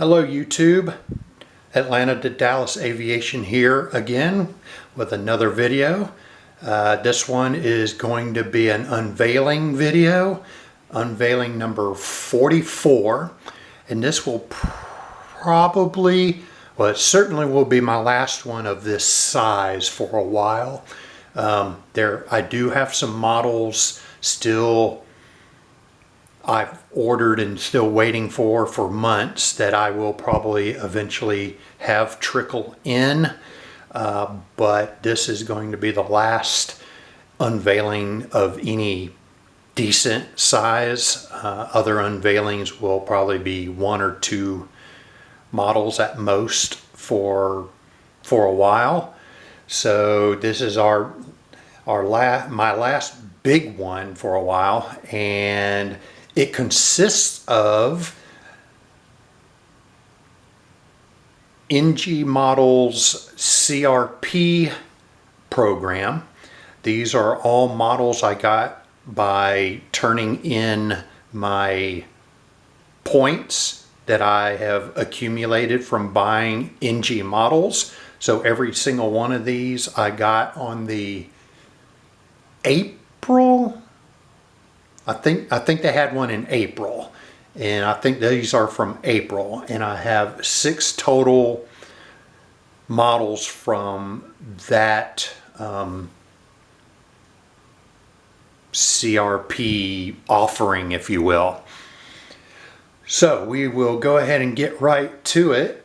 Hello YouTube, Atlanta to Dallas Aviation here again with another video. This one is going to be an unveiling video, unveiling number 44, and this will probably, well, it certainly will be my last one of this size for a while. I do have some models still I've ordered and still waiting for months that I will probably eventually have trickle in, but this is going to be the last unveiling of any decent size. Other unveilings will probably be one or two models at most for a while. So this is my last big one for a while, and it consists of NG Models CRP program. These are all models I got by turning in my points that I have accumulated from buying NG models. So every single one of these I got on the April, I think they had one in April, and I think these are from April, and I have 6 total models from that CRP offering, if you will. So we will go ahead and get right to it.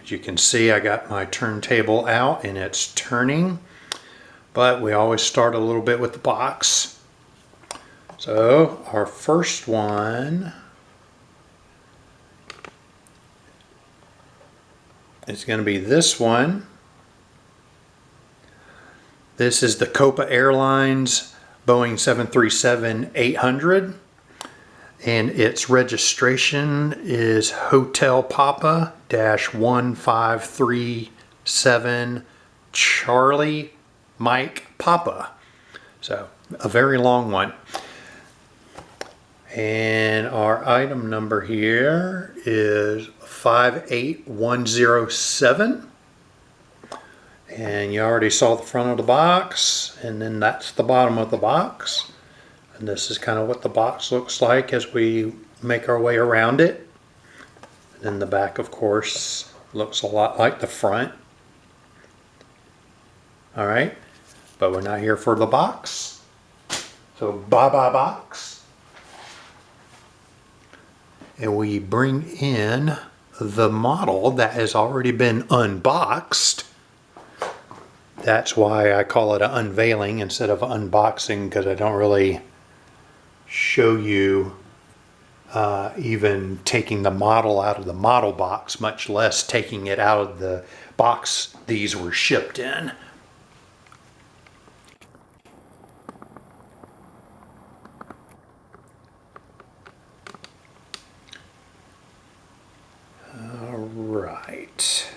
As you can see, I got my turntable out and it's turning. But we always start a little bit with the box. So our first one is going to be this one. This is the Copa Airlines Boeing 737-800, and its registration is Hotel Papa -1537 Charlie Mike Papa. So a very long one. And our item number here is 58107. And you already saw the front of the box, and then that's the bottom of the box. And this is kind of what the box looks like as we make our way around it. And then the back, of course, looks a lot like the front. All right. But we're not here for the box. So bye-bye box. And we bring in the model that has already been unboxed. That's why I call it an unveiling instead of unboxing, because I don't really show you even taking the model out of the model box, much less taking it out of the box these were shipped in. Right.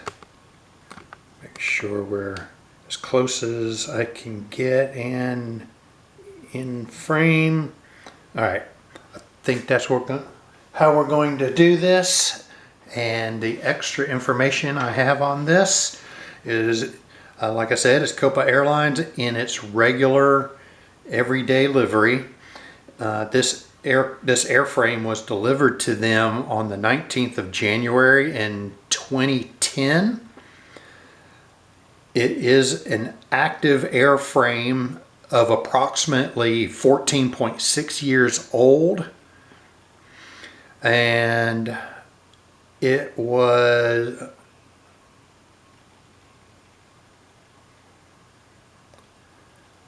Make sure we're as close as I can get and in frame. All right. I think that's how we're going to do this. And the extra information I have on this is, like I said, it's Copa Airlines in its regular everyday livery. This airframe was delivered to them on the 19th of January in 2010. It is an active airframe of approximately 14.6 years old, and it was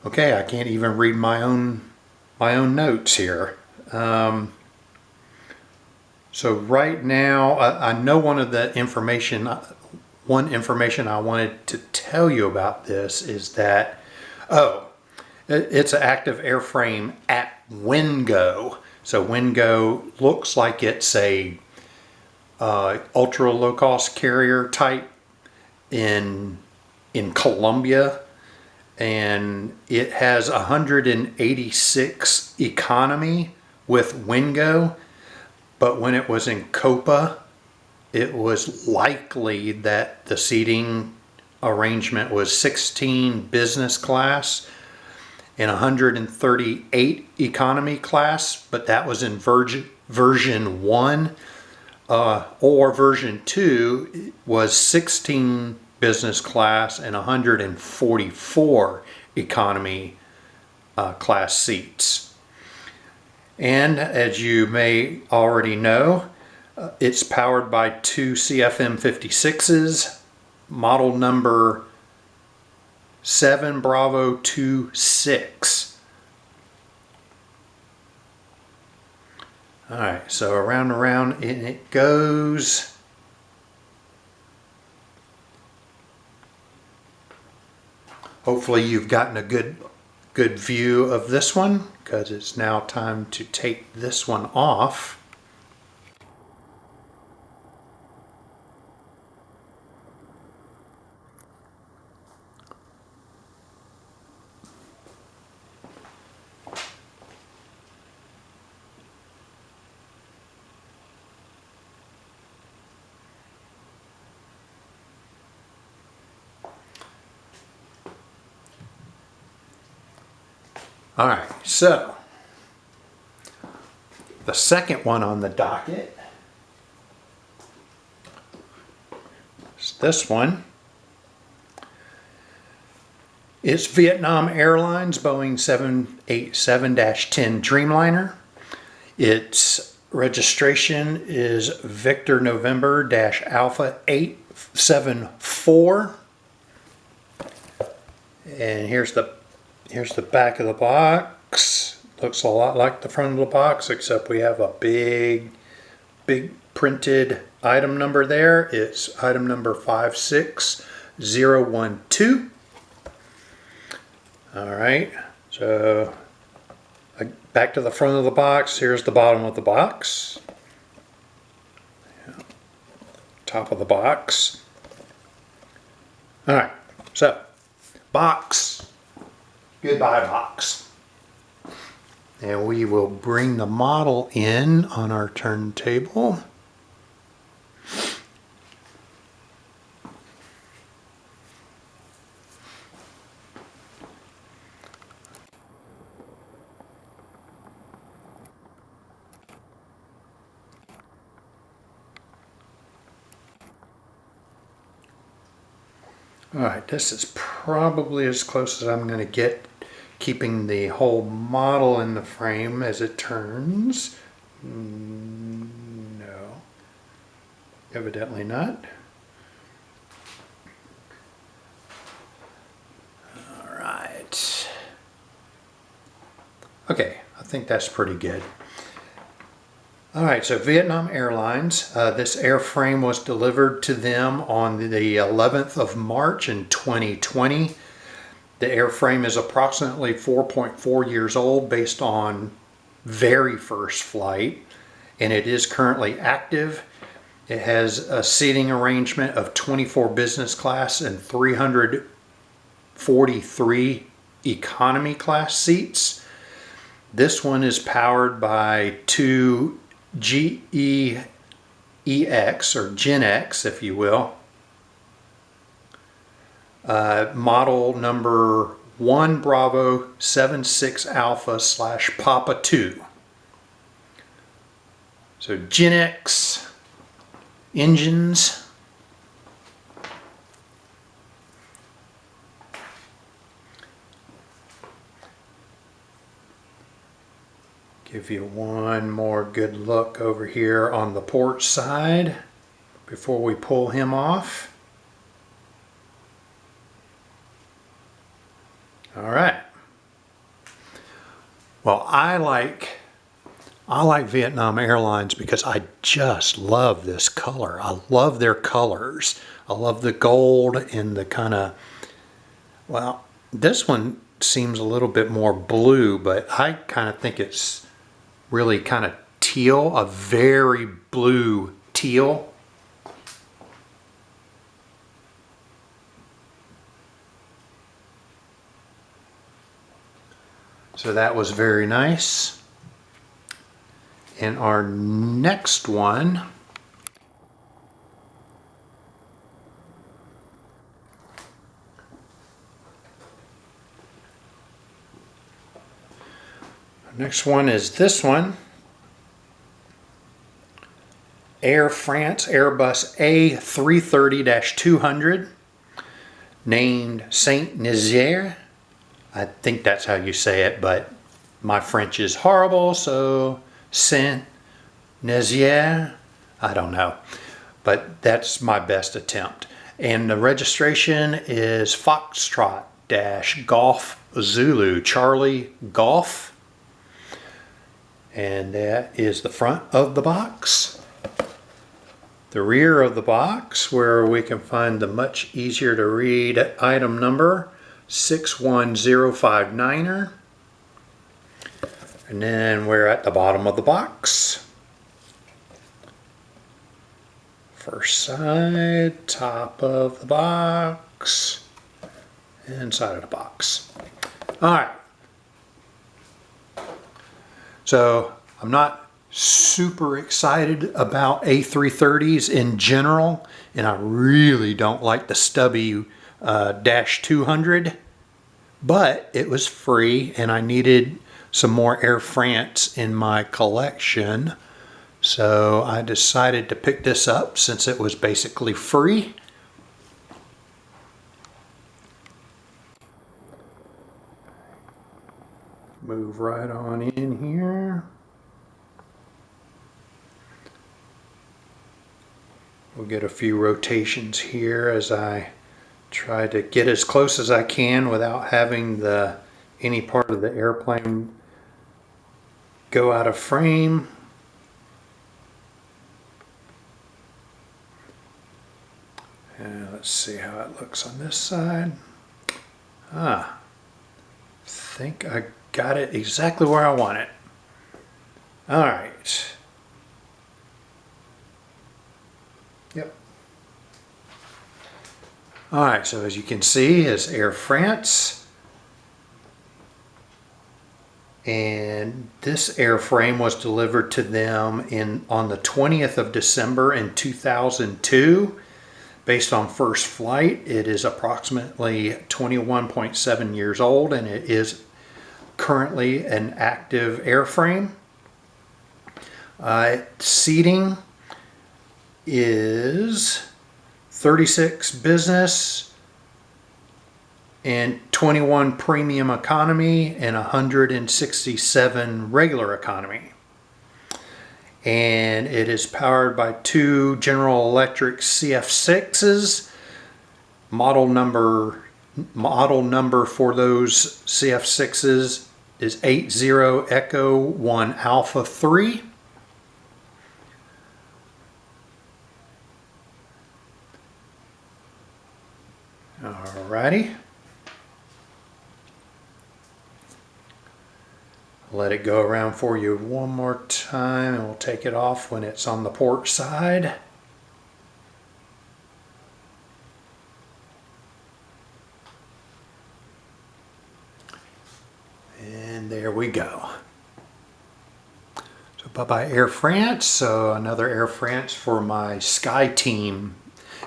okay. I can't even read my own notes here. So right now, I know one information I wanted to tell you about this is that, it's an active airframe at Wingo. So Wingo looks like it's a ultra low cost carrier type in Colombia, and it has 186 economy with Wingo, but when it was in Copa, it was likely that the seating arrangement was 16 business class and 138 economy class, but that was in version 1. Or version 2 was 16 business class and 144 economy class seats. And as you may already know, it's powered by 2 CFM56s, model number 7 Bravo 26. Alright, so around and around it goes. Hopefully you've gotten a good view of this one, because it's now time to take this one off. All right, so the second one on the docket is this one. It's Vietnam Airlines Boeing 787-10 Dreamliner. Its registration is Victor November-Alpha 874. And here's the back of the box. Looks a lot like the front of the box, except we have a big printed item number there. It's item number 56012. All right, so back to the front of the box. Here's the bottom of the box. Top of the box. All right, so box. Goodbye box. And we will bring the model in on our turntable. All right, this is probably as close as I'm going to get, keeping the whole model in the frame as it turns. No, evidently not. All right. Okay, I think that's pretty good. All right, so Vietnam Airlines, this airframe was delivered to them on the 11th of March in 2020. The airframe is approximately 4.4 years old based on very first flight, and it is currently active. It has a seating arrangement of 24 business class and 343 economy class seats. This one is powered by 2 GEX or Gen X, if you will. Model number 1 Bravo 76 Alpha / Papa 2. So Gen X engines. Give you one more good look over here on the port side before we pull him off. All right. Well, I like Vietnam Airlines because I just love this color. I love their colors. I love the gold and the kind of, well, this one seems a little bit more blue, but I kind of think it's really kind of teal, a very blue teal. So that was very nice. and our next one is this one. Air France Airbus A330-200, named Saint-Nazaire. I think that's how you say it, but my French is horrible, so Saint-Nazaire, I don't know. But that's my best attempt. And the registration is Foxtrot-Golf Zulu Charlie Golf. And that is the front of the box. The rear of the box, where we can find the much easier to read item number 61059er. And then we're at the bottom of the box. First side, top of the box, inside of the box. All right. So I'm not super excited about A330s in general, and I really don't like the stubby Dash 200, but it was free and I needed some more Air France in my collection, so I decided to pick this up since it was basically free. Move right on in here. We'll get a few rotations here as I try to get as close as I can without having any part of the airplane go out of frame. And let's see how it looks on this side. I think I got it exactly where I want it. All right. Yep. All right, so as you can see is Air France. And this airframe was delivered to them on the 20th of December in 2002. Based on first flight, it is approximately 21.7 years old, and it is currently an active airframe. Seating is 36 business and 21 premium economy and 167 regular economy. And it is powered by 2 General Electric CF6s. Model number for those CF6s is 80 Echo 1 Alpha 3. Alrighty. Let it go around for you one more time, and we'll take it off when it's on the port side. And there we go. So bye-bye Air France. So another Air France for my Sky Team.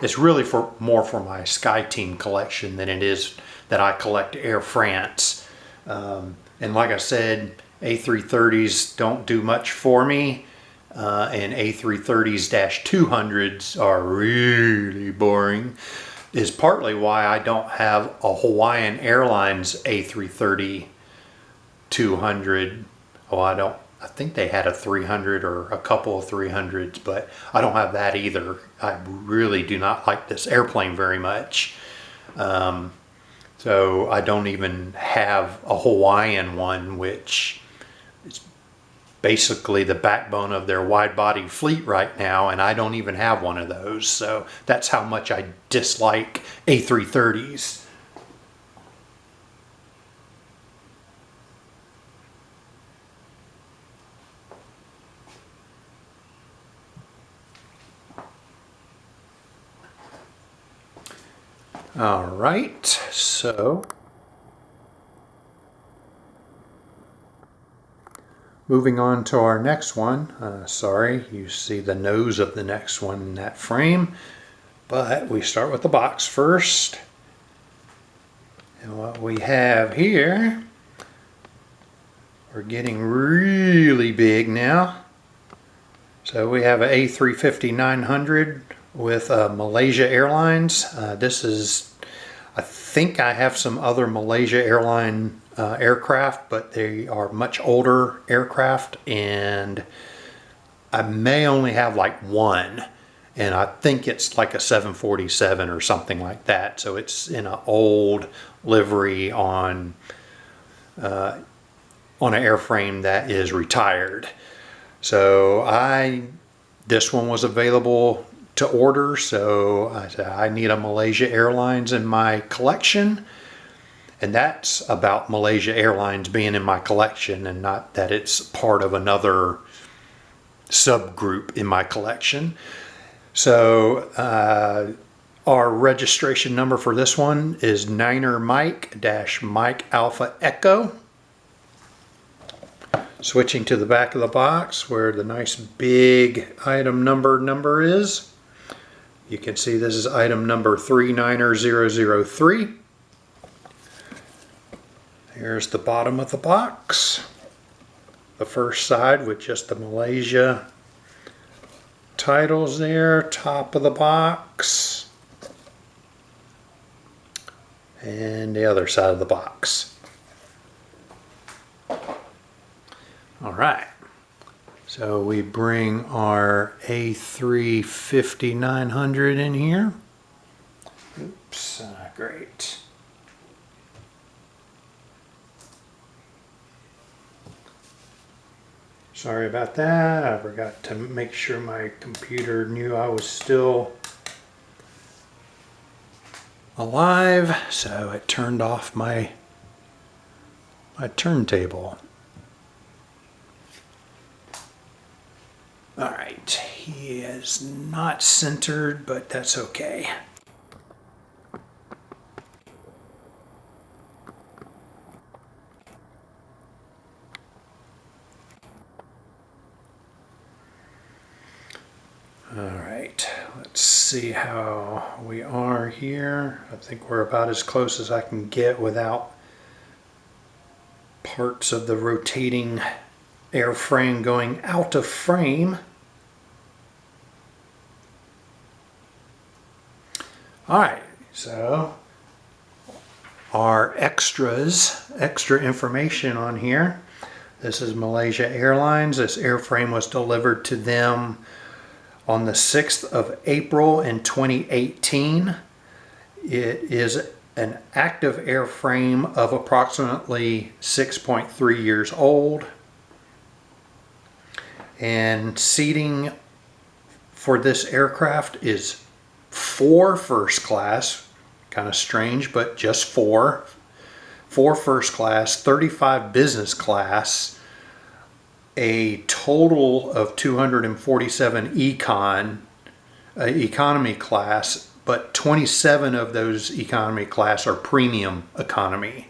It's really more for my Sky Team collection than it is that I collect Air France. And like I said, A330s don't do much for me, and A330s-200s are really boring. Is partly why I don't have a Hawaiian Airlines A330-200. Oh, I think they had a 300 or a couple of 300s, but I don't have that either. I really do not like this airplane very much. So I don't even have a Hawaiian one, which is basically the backbone of their wide-body fleet right now, and I don't even have one of those. So that's how much I dislike A330s. All right, so Moving on to our next one. Sorry, you see the nose of the next one in that frame. But we start with the box first. And what we have here, we're getting really big now. So we have an A350-900 with Malaysia Airlines. This is, I think I have some other Malaysia airline aircraft, but they are much older aircraft, and I may only have like one, and I think it's like a 747 or something like that. So it's in an old livery on an airframe that is retired. So this one was available to order, so I said I need a Malaysia Airlines in my collection. And that's about Malaysia Airlines being in my collection, and not that it's part of another subgroup in my collection. So our registration number for this one is Niner Mike-Mike Alpha Echo. Switching to the back of the box where the nice big item number is. You can see this is item number 39003. Here's the bottom of the box. The first side with just the Malaysia titles there. Top of the box. And the other side of the box. Alright. So we bring our A350-900 in here. Oops, great. Sorry about that. I forgot to make sure my computer knew I was still alive, so it turned off my turntable. Alright, he is not centered, but that's okay. Alright, let's see how we are here. I think we're about as close as I can get without parts of the rotating airframe going out of frame. Alright, so our extra information on here. This is Malaysia Airlines. This airframe was delivered to them on the 6th of April in 2018. It is an active airframe of approximately 6.3 years old. And seating for this aircraft is 4 first class. Kind of strange, but just 4. 4 first class, 35 business class, a total of 247 economy class, but 27 of those economy class are premium economy.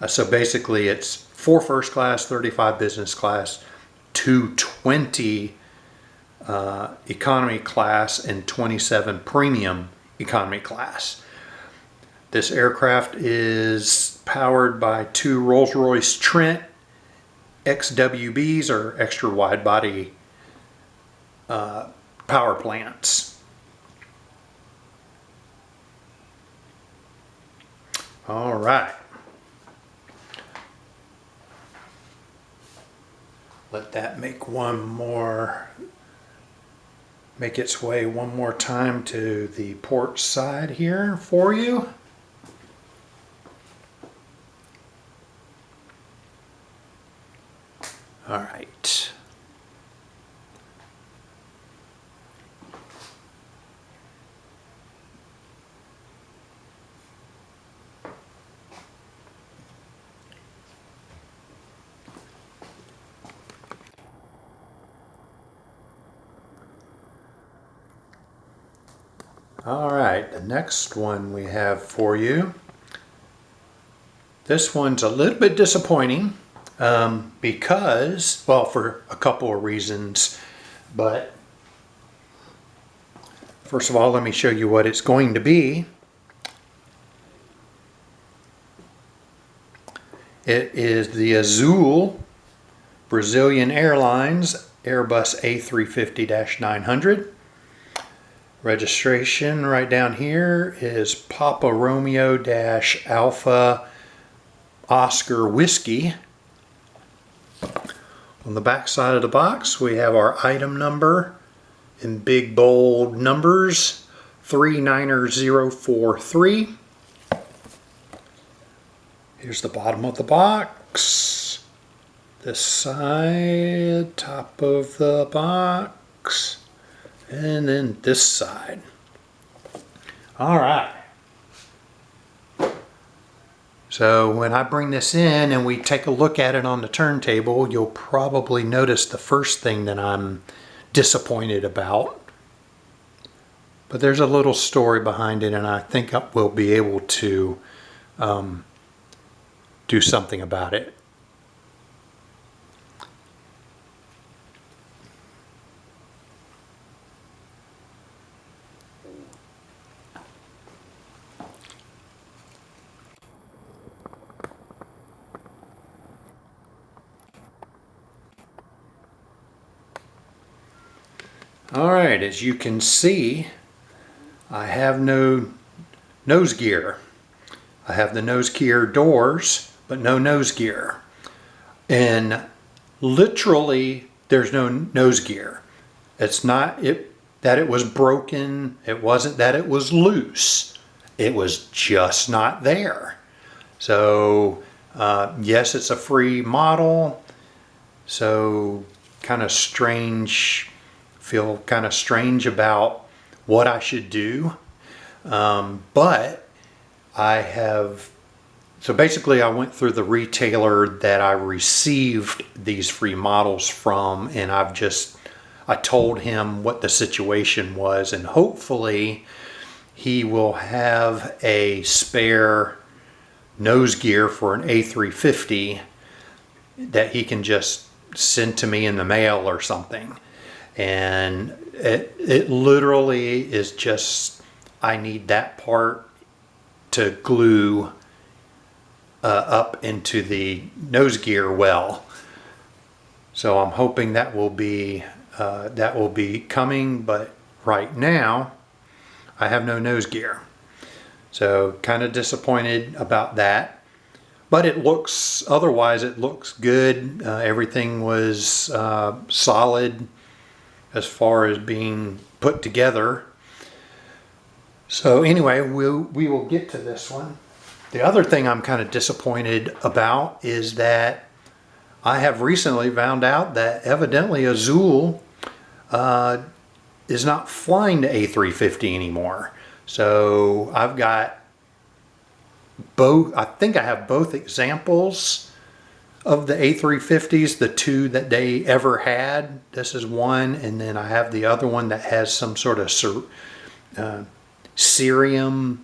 So basically it's 4 first class, 35 business class, 220 economy class, and 27 premium economy class. This aircraft is powered by 2 Rolls-Royce Trent XWBs, or extra wide body power plants. All right. Let that make its way one more time to the port side here for you. All right. All right, the next one we have for you. This one's a little bit disappointing. because, well, for a couple of reasons, but first of all, let me show you what it's going to be. It is the Azul Brazilian Airlines Airbus A350-900. Registration right down here is Papa Romeo Alpha Oscar Whiskey. On the back side of the box we have our item number in big bold numbers, 39043. Here's the bottom of the box. This side, top of the box, and then this side. All right. So when I bring this in and we take a look at it on the turntable, you'll probably notice the first thing that I'm disappointed about. But there's a little story behind it, and I think we'll be able to do something about it. Alright, as you can see, I have no nose gear. I have the nose gear doors, but no nose gear. And literally, there's no nose gear. It's not that it was broken. It wasn't that it was loose. It was just not there. So, yes, it's a free model. So, kind of strange. Feel kind of strange about what I should do. But I have, so basically I went through the retailer that I received these free models from, and I told him what the situation was, and hopefully he will have a spare nose gear for an A350 that he can just send to me in the mail or something. And it literally is just, I need that part to glue up into the nose gear well. So I'm hoping that will be coming, but right now I have no nose gear. So kind of disappointed about that. But otherwise it looks good. Everything was solid as far as being put together. So anyway, we will get to this one. The other thing I'm kind of disappointed about is that I have recently found out that evidently Azul is not flying the A350 anymore. So I've got both, I think I have both examples of the A350s, the two that they ever had. This is one, and then I have the other one that has some sort of Cerium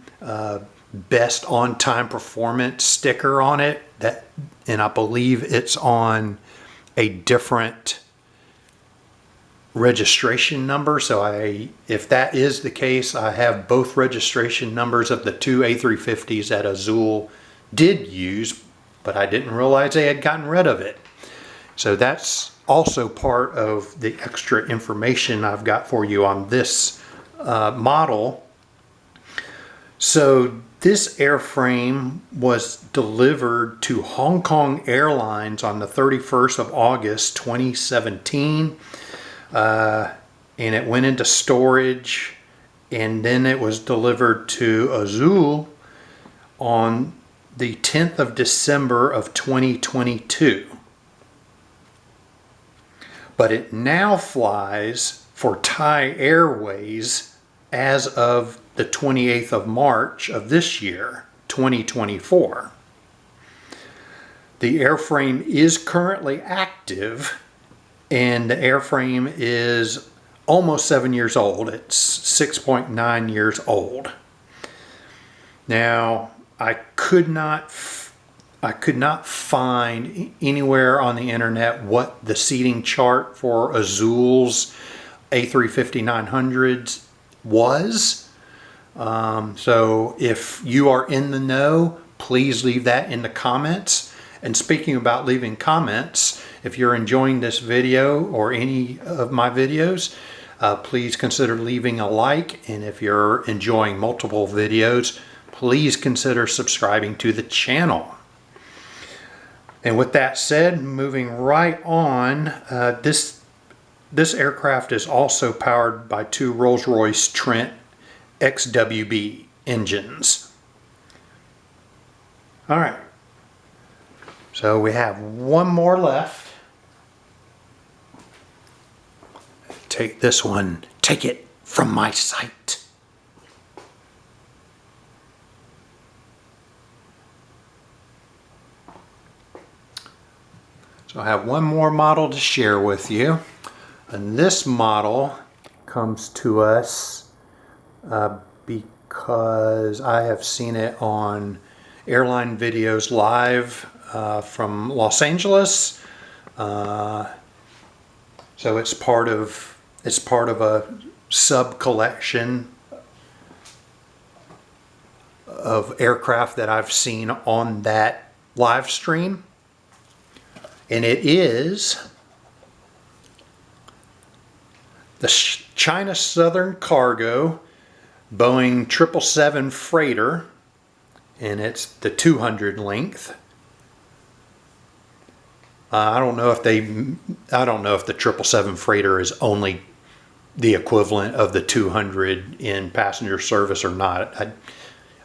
best on-time performance sticker on it, and I believe it's on a different registration number. So if that is the case, I have both registration numbers of the two A350s that Azul did use, but I didn't realize they had gotten rid of it. So that's also part of the extra information I've got for you on this model. So this airframe was delivered to Hong Kong Airlines on the 31st of August 2017. And it went into storage, and then it was delivered to Azul on the 10th of December of 2022. But it now flies for Thai Airways as of the 28th of March of this year, 2024. The airframe is currently active, and the airframe is almost 7 years old. It's 6.9 years old. Now, I could not I could not find anywhere on the internet what the seating chart for Azul's A350-900s was. So if you are in the know, please leave that in the comments. And speaking about leaving comments, if you're enjoying this video or any of my videos, please consider leaving a like. And if you're enjoying multiple videos, please consider subscribing to the channel. And with that said, moving right on, this aircraft is also powered by two Rolls-Royce Trent XWB engines. All right, so we have one more left. Take this one, take it from my sight. So I have one more model to share with you. And this model comes to us because I have seen it on Airline Videos Live from Los Angeles. So it's part of a sub collection of aircraft that I've seen on that live stream. And it is the China Southern Cargo Boeing 777 freighter, and it's the 200 length. I don't know if the 777 freighter is only the equivalent of the 200 in passenger service or not.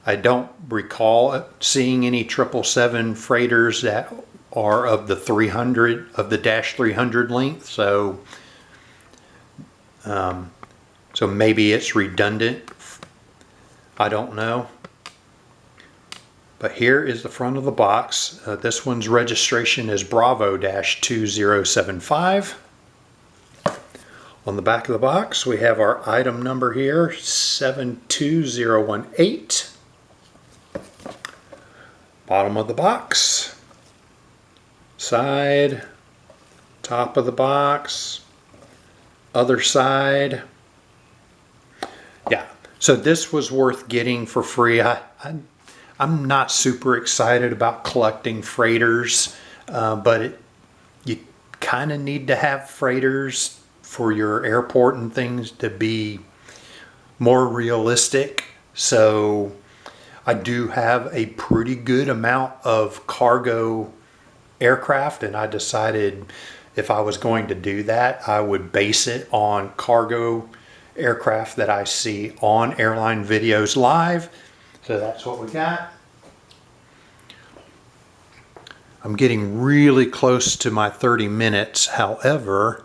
I don't recall seeing any 777 freighters that are of the 300 of the dash 300 length, so maybe it's redundant. I don't know. But here is the front of the box. This one's registration is Bravo-2075. On the back of the box we have our item number here, 72018. Bottom of the box, side, top of the box, other side. Yeah, so this was worth getting for free. I'm not super excited about collecting freighters, but you kind of need to have freighters for your airport and things to be more realistic. So I do have a pretty good amount of cargo aircraft, and I decided if I was going to do that, I would base it on cargo aircraft that I see on Airline Videos Live. So that's what we got. I'm getting really close to my 30 minutes. However,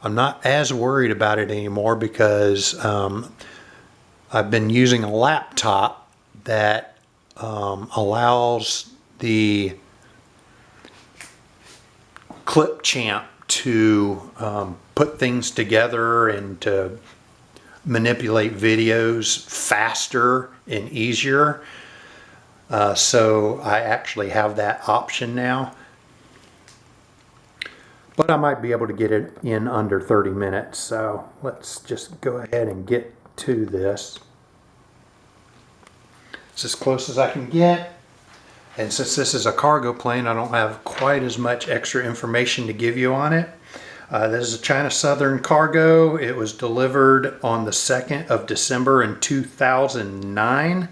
I'm not as worried about it anymore because I've been using a laptop that allows the clip champ to put things together and to manipulate videos faster and easier. So I actually have that option now. But I might be able to get it in under 30 minutes. So let's just go ahead and get to this. It's as close as I can get. And since this is a cargo plane, I don't have quite as much extra information to give you on it. This is a China Southern Cargo. It was delivered on the 2nd of December in 2009.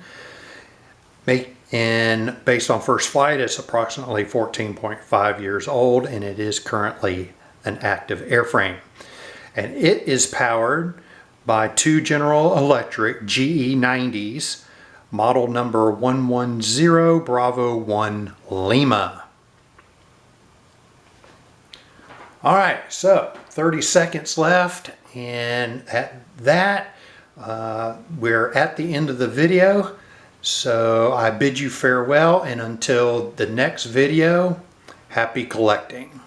And based on first flight, it's approximately 14.5 years old, and it is currently an active airframe. And it is powered by two General Electric GE90s. Model number 110 Bravo 1 Lima. All right, so 30 seconds left, and at that, we're at the end of the video. So I bid you farewell, and until the next video, happy collecting.